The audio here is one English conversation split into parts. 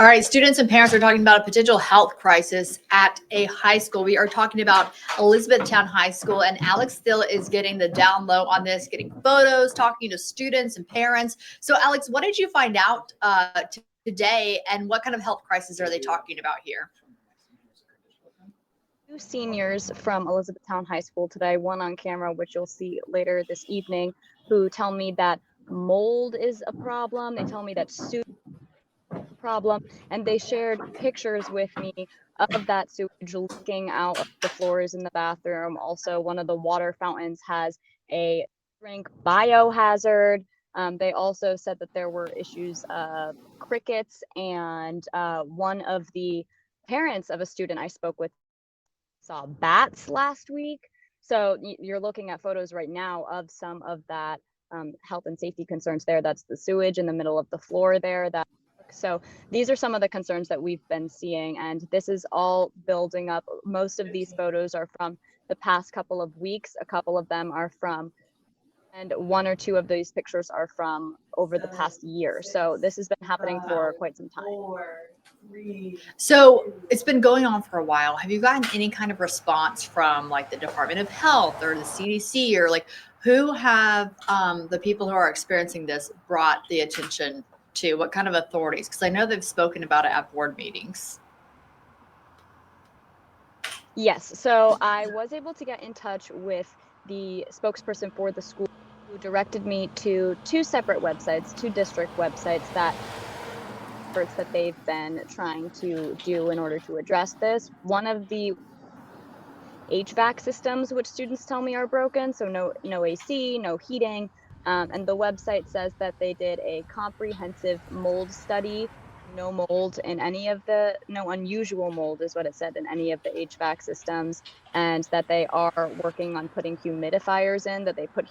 All right, students and parents are talking about a potential health crisis at a high school. We are talking about Elizabethtown High School, and Alex still is getting the down low on this, getting photos, talking to students and parents. So, Alex, what did you find out today, and what kind of health crisis are they talking about here? Two seniors from Elizabethtown High School today, one on camera, which you'll see later this evening, who tell me that mold is a problem. They tell me that sewage problem, and they shared pictures with me of that sewage leaking out of the floors in the bathroom. Also, one of the water fountains has a drink biohazard. They also said that there were issues of crickets, and one of the parents of a student I spoke with saw bats last week. So you're looking at photos right now of some of that health and safety concerns there. That's the sewage in the middle of the floor there. So these are some of the concerns that we've been seeing, and this is all building up. Most of these photos are from the past couple of weeks. A couple of them are from, and one or two of these pictures are from over the past year. So this has been happening for quite some time. So it's been going on for a while. Have you gotten any kind of response from like the Department of Health or the CDC, or like who have the people who are experiencing this brought the attention to? What kind of authorities? Because I know they've spoken about it at board meetings. Yes, so I was able to get in touch with the spokesperson for the school, who directed me to two separate websites, two district websites, that efforts that they've been trying to do in order to address this. One of the HVAC systems, which students tell me are broken, so no AC, no heating. And the website says that they did a comprehensive mold study. No mold in any of no unusual mold is what it said in any of the HVAC systems, and that they are working on putting humidifiers in, that they put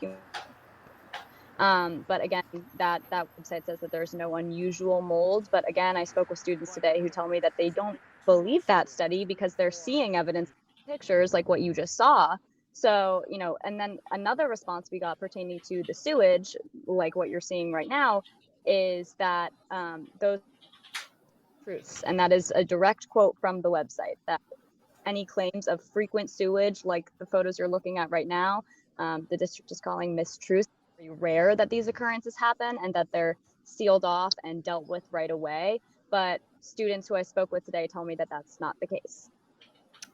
but again, that website says that there's no unusual mold. But again, I spoke with students today who tell me that they don't believe that study because they're seeing evidence, pictures like what you just saw. So, and then another response we got pertaining to the sewage, like what you're seeing right now, is that those truths, and that is a direct quote from the website, that any claims of frequent sewage, like the photos you're looking at right now, the district is calling mistruths. Very rare that these occurrences happen, and that they're sealed off and dealt with right away. But students who I spoke with today tell me that that's not the case.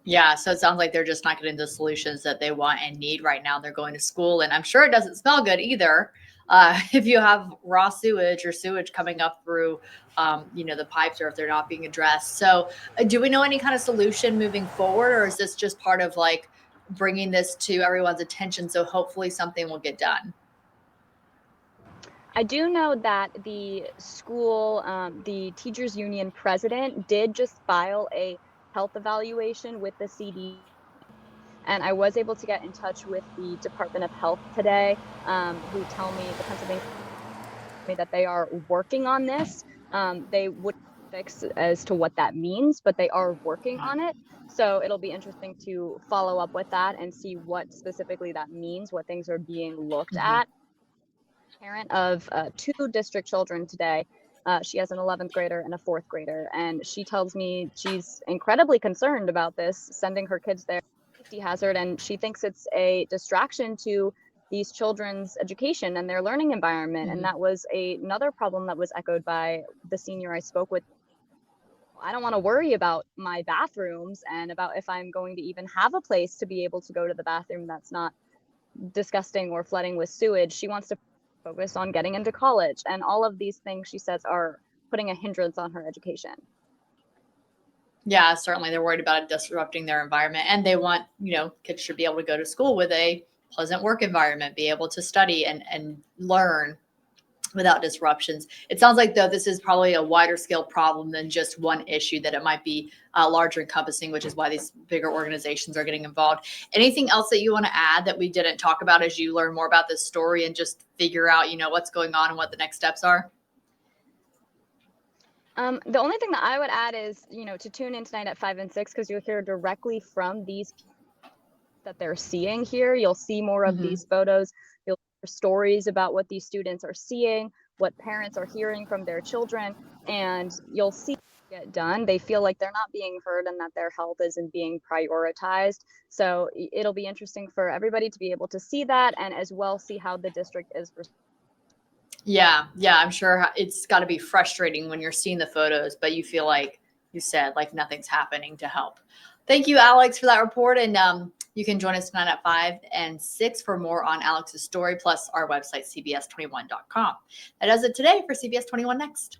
Yeah, so it sounds like they're just not getting the solutions that they want and need right now. They're going to school, and I'm sure it doesn't smell good either. If you have raw sewage or sewage coming up through, the pipes, or if they're not being addressed. So, do we know any kind of solution moving forward, or is this just part of like bringing this to everyone's attention? So hopefully something will get done. I do know that the school, the teachers union president did just file a health evaluation with the CD. And I was able to get in touch with the Department of Health today, who tell me, the Pennsylvania, that they are working on this. They would fix as to what that means, but they are working on it. So it'll be interesting to follow up with that and see what specifically that means, what things are being looked at. Parent of two district children today. She has an 11th grader and a 4th grader, and she tells me she's incredibly concerned about this, sending her kids there, safety hazard, and she thinks it's a distraction to these children's education and their learning environment. And that was another problem that was echoed by the senior I spoke with. I don't want to worry about my bathrooms and about if I'm going to even have a place to be able to go to the bathroom that's not disgusting or flooding with sewage. She wants to focus on getting into college, and all of these things, she says, are putting a hindrance on her education. Yeah, certainly they're worried about it disrupting their environment, and they want, kids should be able to go to school with a pleasant work environment, be able to study and learn without disruptions. It sounds like, though, this is probably a wider scale problem than just one issue, that it might be larger encompassing, which is why these bigger organizations are getting involved. Anything else that you want to add that we didn't talk about as you learn more about this story and just figure out, what's going on and what the next steps are? The only thing that I would add is, to tune in tonight at 5 and 6, because you'll hear directly from these that they're seeing here. You'll see more of these photos. You'll hear stories about what these students are seeing, what parents are hearing from their children, and you'll see get done. They feel like they're not being heard and that their health isn't being prioritized. So it'll be interesting for everybody to be able to see that, and as well see how the district is. Yeah, I'm sure it's got to be frustrating when you're seeing the photos, but you feel like you said, like nothing's happening to help. Thank you, Alex, for that report. And you can join us tonight at 5 and 6 for more on Alex's story, plus our website, cbs21.com. That does it today for CBS 21 Next.